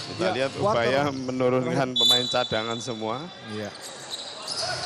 Kita lihat upaya menurunkan pemain cadangan semua. Iya.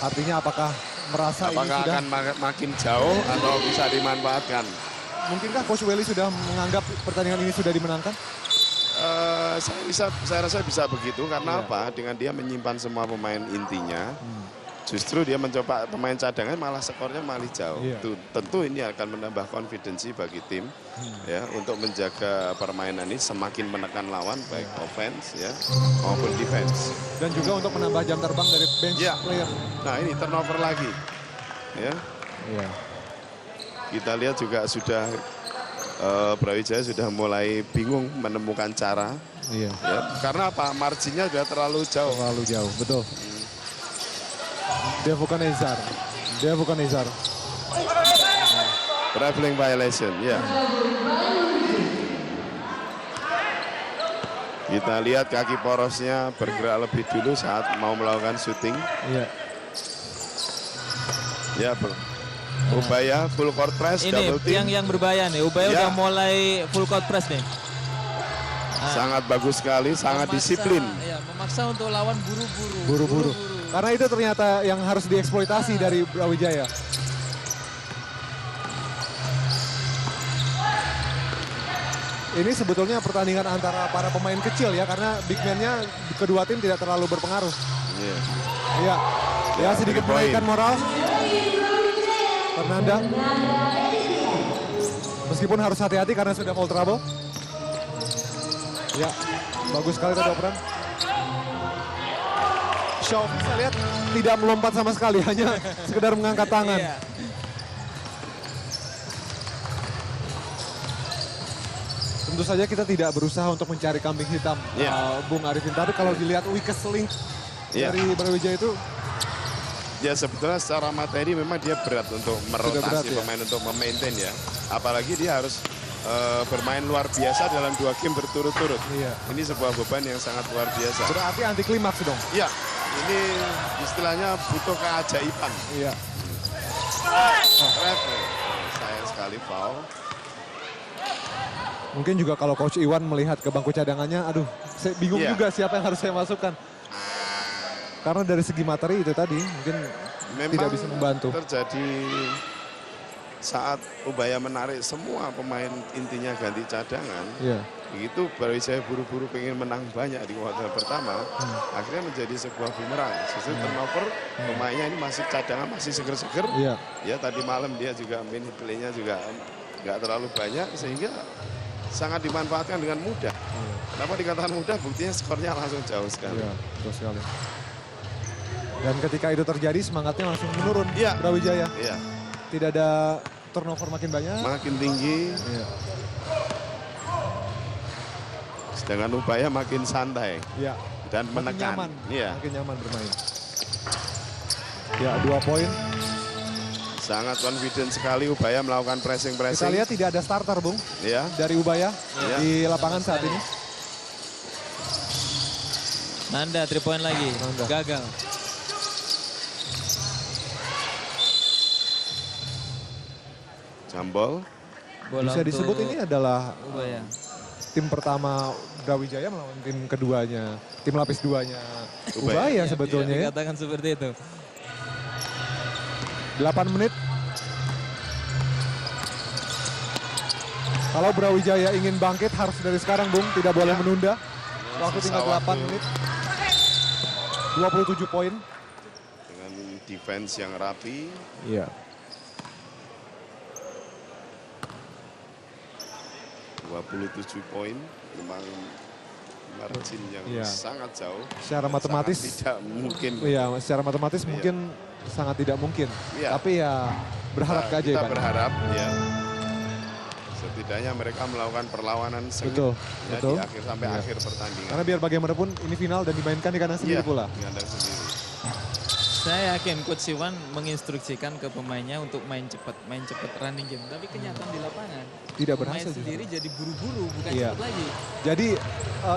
Artinya apakah merasa ini Apakah sudah akan makin jauh atau bisa dimanfaatkan? mungkinkah Coach Welly sudah menganggap pertandingan ini sudah dimenangkan? Saya rasa bisa begitu karena Iya. apa? Dengan dia menyimpan semua pemain intinya, justru dia mencoba pemain cadangan malah skornya malah jauh. Iya. Tentu ini akan menambah confidence bagi tim ya untuk menjaga permainan ini semakin menekan lawan baik offense ya maupun defense. Dan juga untuk menambah jam terbang dari bench Iya. player. Nah ini turnover lagi ya. Iya. Kita lihat juga sudah Brawijaya sudah mulai bingung menemukan cara Iya. ya, karena apa? Marginnya sudah terlalu jauh. Terlalu jauh, betul. Dia bukan Ezar. Dia bukan Ezar. Traveling violation, ya. Kita lihat kaki porosnya bergerak lebih dulu saat mau melakukan syuting. Iya. Ya, Ubaya full court press, Ini double team. yang berbahaya nih. Ubaya Ya. udah mulai full court press nih. Sangat bagus sekali, sangat disiplin. Ya, memaksa untuk lawan buru-buru. Buru-buru. Karena itu ternyata yang harus dieksploitasi dari Brawijaya. Ini sebetulnya pertandingan antara para pemain kecil ya, karena big man-nya kedua tim tidak terlalu berpengaruh. Iya. Iya. Ya, sedikit three point. menaikkan moral. Fernanda. Meskipun harus hati-hati karena sudah foul trouble. Ya, bagus sekali tadi operan. Shaw, saya lihat tidak melompat sama sekali, hanya sekedar mengangkat tangan. Iya. Tentu saja kita tidak berusaha untuk mencari kambing hitam, Iya. Bung Arifin. Tapi kalau dilihat weakest link Iya. dari Brawijaya itu, Ya sebetulnya secara materi memang dia berat untuk berat, merotasi ya. pemain untuk memaintain ya. Apalagi dia harus bermain luar biasa dalam 2 game berturut-turut. Iya. Ini sebuah beban yang sangat luar biasa. berarti anti klimaks dong. Ya, ini istilahnya butuh keajaiban. Iya. Sayang sekali foul. Mungkin juga kalau Coach Iwan melihat ke bangku cadangannya, aduh, saya bingung Iya. juga siapa yang harus saya masukkan. Karena dari segi materi itu tadi mungkin Memang tidak bisa membantu. terjadi saat Ubaya menarik semua pemain intinya ganti cadangan. Iya. Begitu Brawijaya buru-buru pengen menang banyak di kuarter pertama, akhirnya menjadi sebuah bumerang. Justru turnover pemainnya ini masih cadangan, masih seger-seger. Iya. Ya tadi malam dia juga minute play-nya juga nggak terlalu banyak sehingga sangat dimanfaatkan dengan mudah. Kenapa dikatakan mudah? Buktinya skornya langsung jauh sekali. Iya, betul sekali. Dan ketika itu terjadi semangatnya langsung menurun Iya. Brawijaya. Iya, Tidak ada turnover makin banyak. makin tinggi, Iya. sedangkan Ubaya makin santai Iya. dan Makin menekan. nyaman. Iya, Makin nyaman bermain. Ya, 2 poin. sangat confident sekali Ubaya melakukan Kita pressing-pressing. lihat tidak ada starter, Bung, Ya, dari Ubaya Iya. di lapangan saat ini. Nanda 3 point lagi. Nanda. Gagal. jambol. Bola Bisa untuk disebut ini adalah Ubaya. tim pertama Brawijaya melawan tim keduanya, tim lapis 2-nya Ubaya. Ubaya sebetulnya ya. Dikatakan seperti itu. 8 menit. Kalau Brawijaya ingin bangkit harus dari sekarang, Bung, tidak boleh menunda. Waktu Sisa tinggal 8 waktu. menit. 27 poin. Dengan defense yang rapi. Iya. 27 poin, memang margin yang Iya. sangat jauh. Secara matematis, Sangat tidak mungkin. iya, secara matematis mungkin sangat tidak mungkin. Iya. Tapi ya berharap Kita keajaiban. berharap ya setidaknya mereka melakukan perlawanan sengit Betul, ya, betul. di akhir sampai Iya. akhir pertandingan. Karena biar bagaimanapun ini final dan dimainkan di kandang sendiri Iya, pula. di kandang sendiri. Saya yakin Coach Iwan menginstruksikan ke pemainnya untuk main cepat running game. Tapi kenyataan di lapangan, Tidak pemain berhasil. sendiri jadi buru-buru, bukan Iya. cepat lagi. Jadi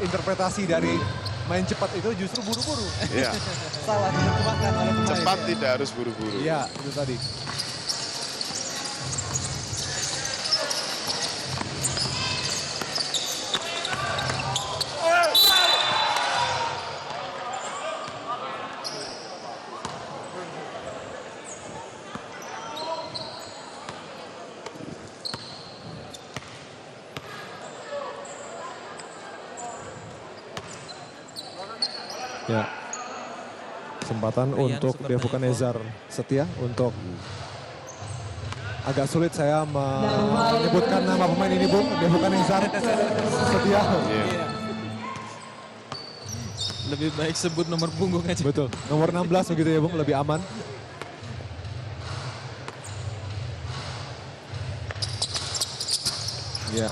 interpretasi dari main cepat itu justru buru-buru. Iya, Salah diterjemahkan oleh pemain. cepat tidak harus buru-buru. Iya, itu tadi. Ya. Kesempatan Rian untuk sepertinya Devukanezar Setia untuk agak sulit saya menyebutkan nama pemain ini, Bung. Devukanezar Setia. Iya. Iya. Lebih baik sebut nomor punggung aja. Betul. Nomor 16 begitu ya, Bung, lebih aman. Ya.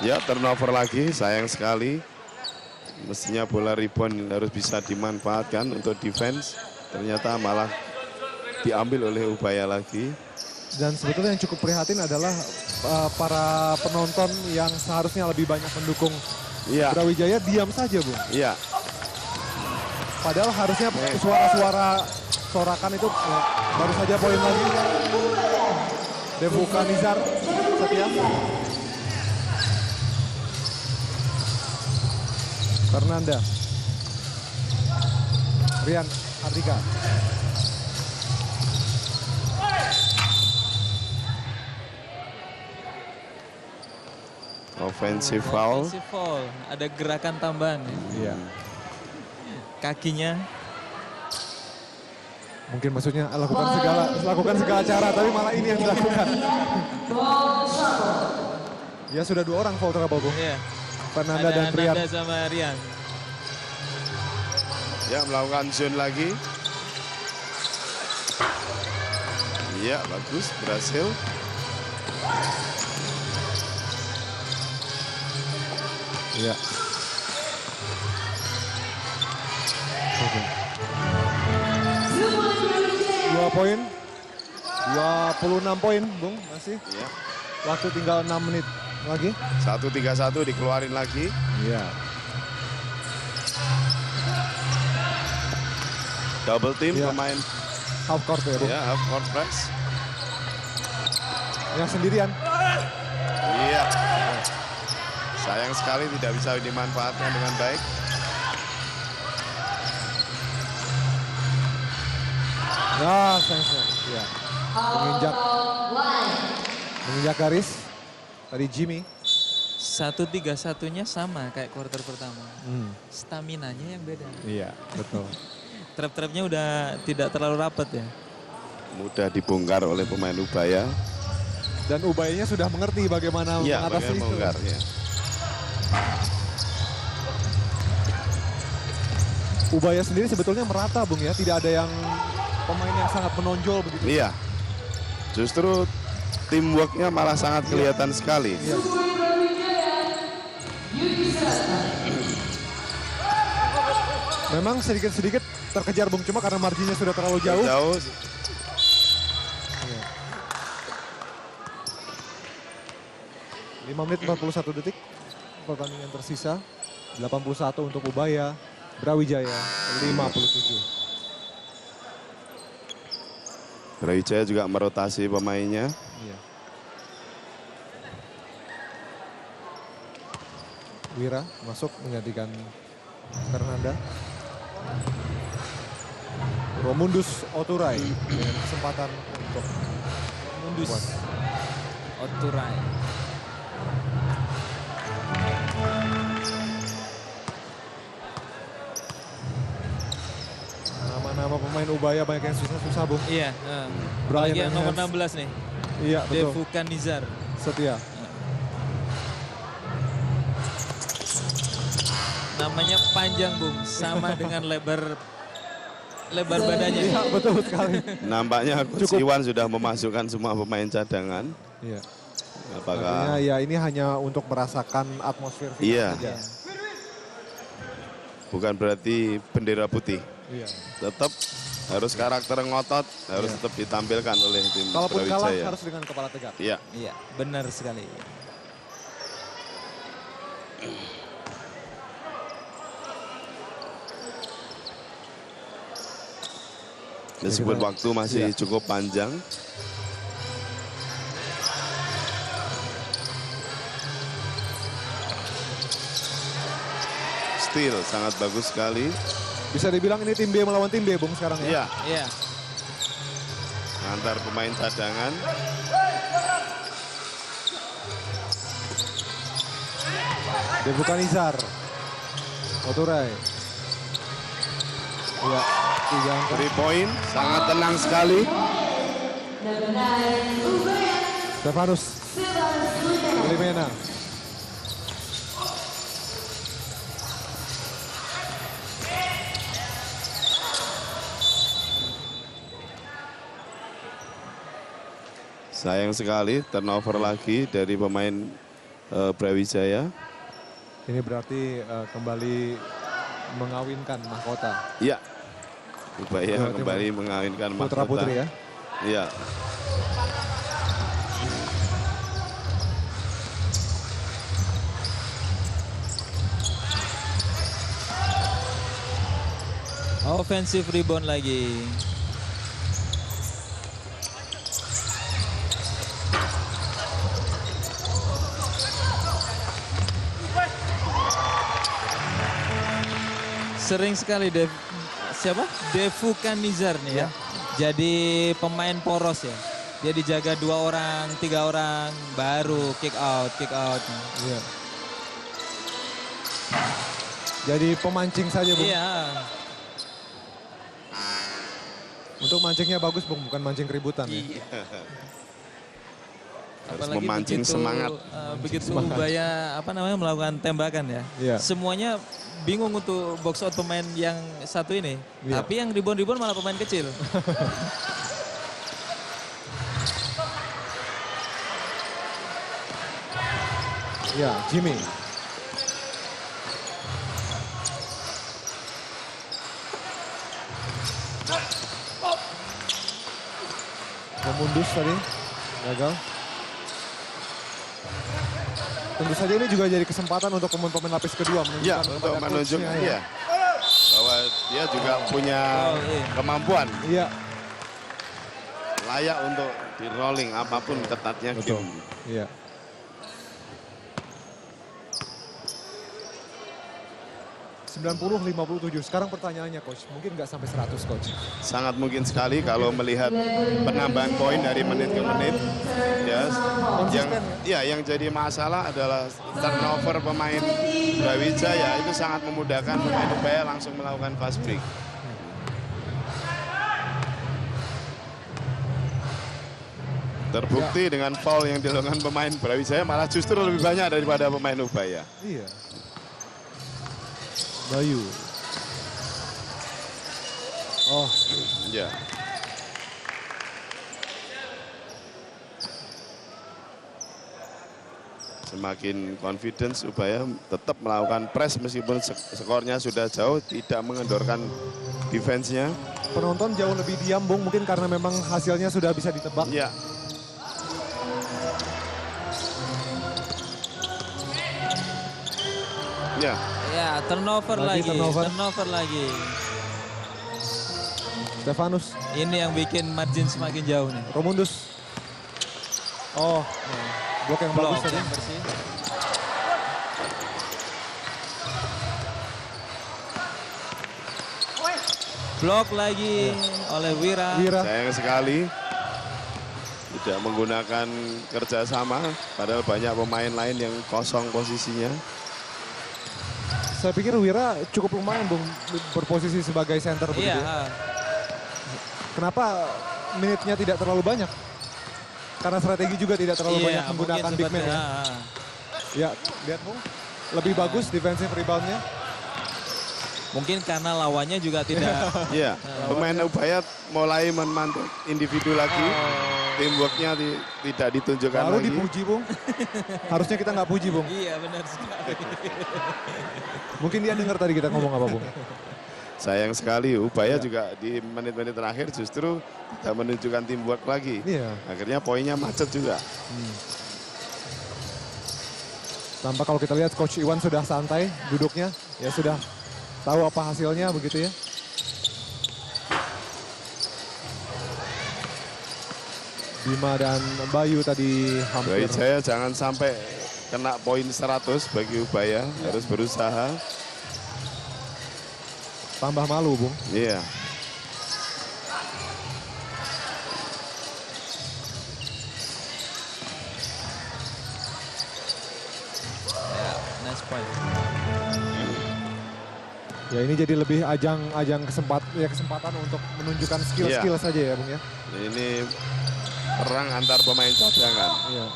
Ya, turnover lagi, sayang sekali. Mestinya bola rebound harus bisa dimanfaatkan untuk defense. Ternyata malah diambil oleh Ubaya lagi. Dan sebetulnya yang cukup prihatin adalah para penonton yang seharusnya lebih banyak mendukung Iya, Brawijaya diam saja, Bung. iya. Padahal harusnya suara-suara sorakan itu baru saja poin lagi. Devukanezar Setia. Fernanda. Rian Ardika. Offensive foul. Offensive foul. Ada gerakan tambahan. Iya. Kakinya. Mungkin maksudnya lakukan segala cara, tapi malah ini yang dilakukan. Ya sudah 2 orang foul trouble, Bung. Iya. Fernanda Ada dan Rian. Nanda sama Rian. Ya, melakukan zone lagi. Iya, bagus, berhasil. Iya. Oke. 2 poin. 26 poin, Bung, masih. Iya. Waktu tinggal 6 menit lagi. 1-3-1 dikeluarin lagi. Iya. Double team Iya. pemain. Half court ya, Bung. Ya, half court press. Yang sendirian. Iya. Sayang sekali tidak bisa dimanfaatkan dengan baik. Ya, sayang. Iya. Menginjak garis. Tadi Jimmy. 1-3-1-nya sama kayak quarter pertama. Staminanya yang beda. Iya, betul. Trap-trapnya udah tidak terlalu rapat ya. Mudah dibongkar oleh pemain Ubaya. Dan Ubayanya sudah mengerti bagaimana Iya, mengatasi bagaimana itu. bongkar. Ya. Ubaya sendiri sebetulnya merata, Bung, ya. Tidak ada yang pemain yang sangat menonjol begitu. Iya. Justru teamworknya malah sangat kelihatan sekali. Iya. Memang sedikit-sedikit terkejar, Bung, cuma karena marginnya sudah terlalu jauh. Jauh. Iya. 5 menit 41 detik pertandingan tersisa. 81 untuk Ubaya, Brawijaya 57. Brawijaya juga merotasi pemainnya. Iya. Wira masuk menggantikan Fernanda. Romundus Oturai dengan kesempatan untuk Mundus. Oturai. nama-nama pemain Ubaya banyak yang susah-susah, Bung. Iya. Brian Apalagi yang nomor Enhance. 16 nih. Iya, betul. Devukanezar. Setia. Namanya panjang, Bung. Sama dengan lebar badannya. Iya, betul sekali. Nampaknya Coach Cukup. Iwan sudah memasukkan semua pemain cadangan. Iya. Apakah Artinya ya ini hanya untuk merasakan atmosfer final Iya. saja. bukan berarti bendera putih. Iya. Tetap harus karakter ngotot, harus tetap ditampilkan oleh tim Kalaupun kalah Brawijaya. harus dengan kepala tegak. Iya. Iya, benar sekali. Meskipun kita- waktu masih iya. cukup panjang. Still sangat bagus sekali. Bisa dibilang ini tim B melawan tim B, Bung, sekarang ya. Iya, Iya. antar pemain cadangan. Devukanezar. Oturai. Ya, 3 angka. 3 point, sangat tenang sekali. Stefanus Limena. Sayang sekali turnover lagi dari pemain Brawijaya. Ini berarti kembali mengawinkan mahkota. Iya, Ubaya Berarti kembali mengawinkan Putra mahkota. putri ya. Iya. Offensive rebound lagi. Sering sekali Devu Kanizar nih ya. Jadi pemain poros ya. Dia dijaga 2 orang, 3 orang, baru kick out. Iya. Jadi pemancing saja, Bung. Iya. Untuk mancingnya bagus, Bung, bukan mancing keributan ya. Iya. Harus Apalagi memancing begitu, semangat. Begitu Ubaya melakukan tembakan ya. Iya. Semuanya bingung untuk box out pemain yang satu ini. Iya. Tapi yang rebound malah pemain kecil. Ya, Jimmy. Memundus tadi, gagal. Tentu saja ini juga jadi kesempatan untuk pemain-pemain lapis kedua Ya, menunjukkan untuk kepada menunjukkan coachnya, ya, bahwa dia juga punya iya. kemampuan Iya, layak untuk di rolling apapun ketatnya betul. game. Iya. (90-57). Sekarang pertanyaannya, Coach. Mungkin nggak sampai 100, Coach. Sangat mungkin sekali kalau melihat penambahan poin dari menit ke menit. Ya, yang jadi masalah adalah turnover pemain Brawijaya itu sangat memudahkan pemain Ubaya langsung melakukan fast break. Terbukti dengan foul yang dilakukan pemain Brawijaya malah justru lebih banyak daripada pemain Ubaya. Iya. Bayu. Oh, Ya. Semakin confidence Ubaya tetap melakukan press meskipun skornya sudah jauh, tidak mengendorkan defense-nya. penonton jauh lebih diam, Bung. Mungkin karena memang hasilnya sudah bisa ditebak. Ya. Ya. Ya, turnover Lagi lagi. turnover. Lagi. Stefanus, Ini yang bikin margin semakin jauh nih. Romundus. Oh, blok yang bagus Blok tadi. yang bersih. Blok lagi oleh Wira. Wira. Sayang sekali tidak menggunakan kerjasama, padahal banyak pemain lain yang kosong posisinya. Saya pikir Wira cukup lumayan, Bung, berposisi sebagai center begitu. Iya. Ya. Kenapa minitnya tidak terlalu banyak? Karena strategi juga tidak terlalu banyak menggunakan big man ya. Ya, lihat, Bung. Lebih bagus defensive rebound-nya. Mungkin karena lawannya juga tidak. Iya, pemain Ubaya mulai memantau individu lagi, teamwork-nya tidak ditunjukkan Baru lagi. dipuji, Bung. Harusnya kita nggak puji, Bung. Iya, benar sekali. Mungkin dia dengar tadi kita ngomong apa, Bung. Sayang sekali Ubaya juga di menit-menit terakhir justru tidak menunjukkan teamwork lagi. Iya. Akhirnya poinnya macet juga. Tanpa kalau kita lihat Coach Iwan sudah santai duduknya, ya sudah tahu apa hasilnya begitu ya. Bima dan Bayu tadi hampir. Baik, saya jangan sampai kena poin 100 bagi Ubaya, harus berusaha. Tambah malu, Bung. Iya. Ya, nice point. Ya ini jadi lebih ajang kesempatan untuk menunjukkan skill-skill saja ya Bung ya. Ini perang antar pemain cadangan. Iya.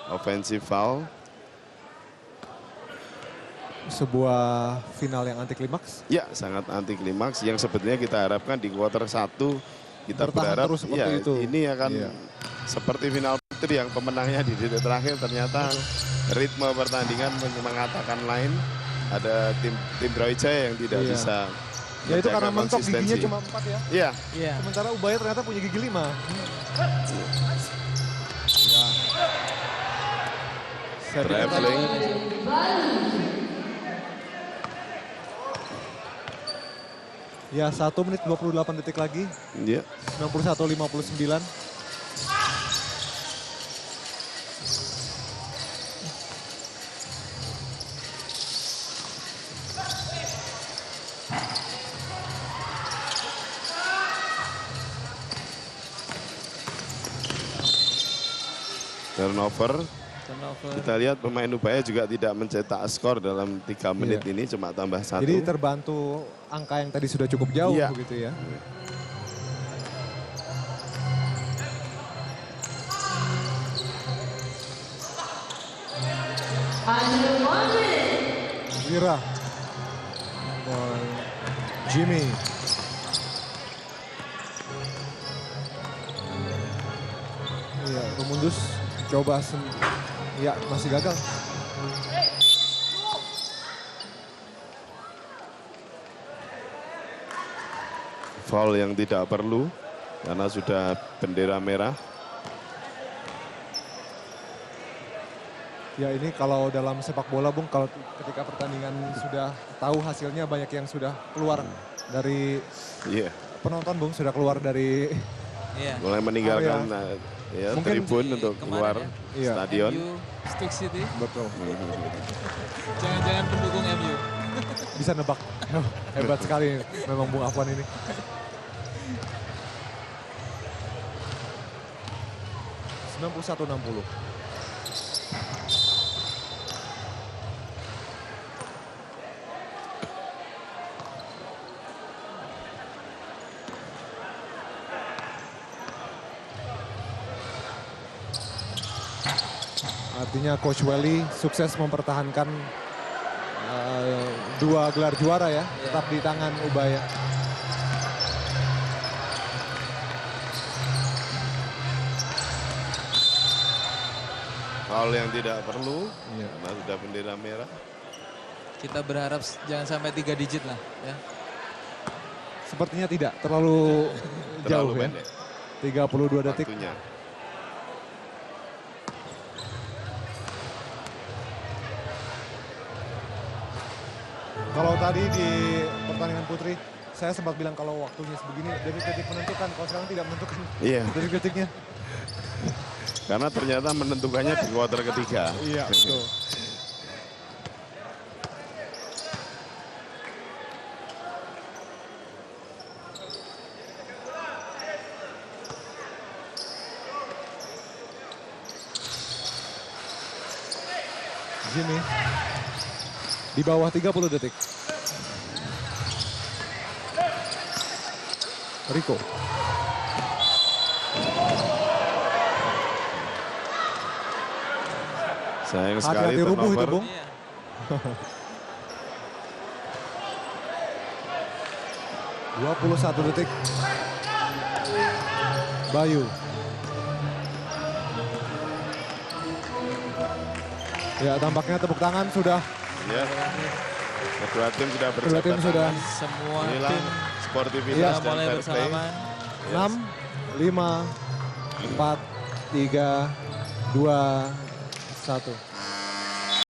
Offensive foul. Sebuah final yang anti klimaks. Ya, sangat anti klimaks yang sebetulnya kita harapkan di kuarter 1 kita Bertahan berharap terus seperti ya itu. ini akan seperti final putri yang pemenangnya di detik terakhir ternyata ritme pertandingan mengatakan lain. Ada tim Brawijaya yang tidak bisa Ya itu karena menjaga mentok giginya konsistensi. cuma 4 ya. Iya. Iya. Sementara Ubaya ternyata punya gigi 5. Traveling. Ya 1 menit 28 detik lagi. Iya. 91-59. Turnover. Turnover. Kita lihat pemain Ubaya juga tidak mencetak skor dalam 3 menit ini, cuma tambah 1. Jadi terbantu angka yang tadi sudah cukup jauh Iya. begitu ya. Wira. Jimmy. Iya, Rumundus coba ya masih gagal. Foul yang tidak perlu karena sudah bendera merah. Ya ini kalau dalam sepak bola Bung, kalau ketika pertandingan sudah tahu hasilnya banyak yang sudah keluar dari Iya. penonton Bung, sudah keluar dari Iya. Mulai meninggalkan Mungkin tribun untuk kemarin keluar ya. stadion. MU Stick City. betul. Jangan-jangan pendukung MU. Bisa nebak. Hebat sekali memang Bung Afwan ini. (91-60). Artinya Coach Welly sukses mempertahankan 2 gelar juara ya, tetap di tangan Ubaya. Foul yang tidak perlu Iya. karena sudah bendera merah. Kita berharap jangan sampai 3 digit lah ya. Sepertinya tidak terlalu jauh Terlalu ya. pendek 32 detik. waktunya. Kalau tadi di pertandingan putri, saya sempat bilang kalau waktunya sebegini, detik-detik menentukan. Kalau sekarang tidak menentukan Iya, detik-detiknya. karena ternyata menentukannya di kuarter ketiga. Iya, betul. Jimmy di bawah 30 detik. Rico. Sayang sekali Hati-hati rubuh itu, turnover. Bung. Iya. .21 detik. Bayu. Ya, tampaknya tepuk tangan sudah. Ya. Kedua tim sudah Kedua berjabat tim sudah. tangan. Semua Inilah tim sportivitas Iya, dan mulai fair play. bersalaman. 6, 5, 4, 3, 2, 1.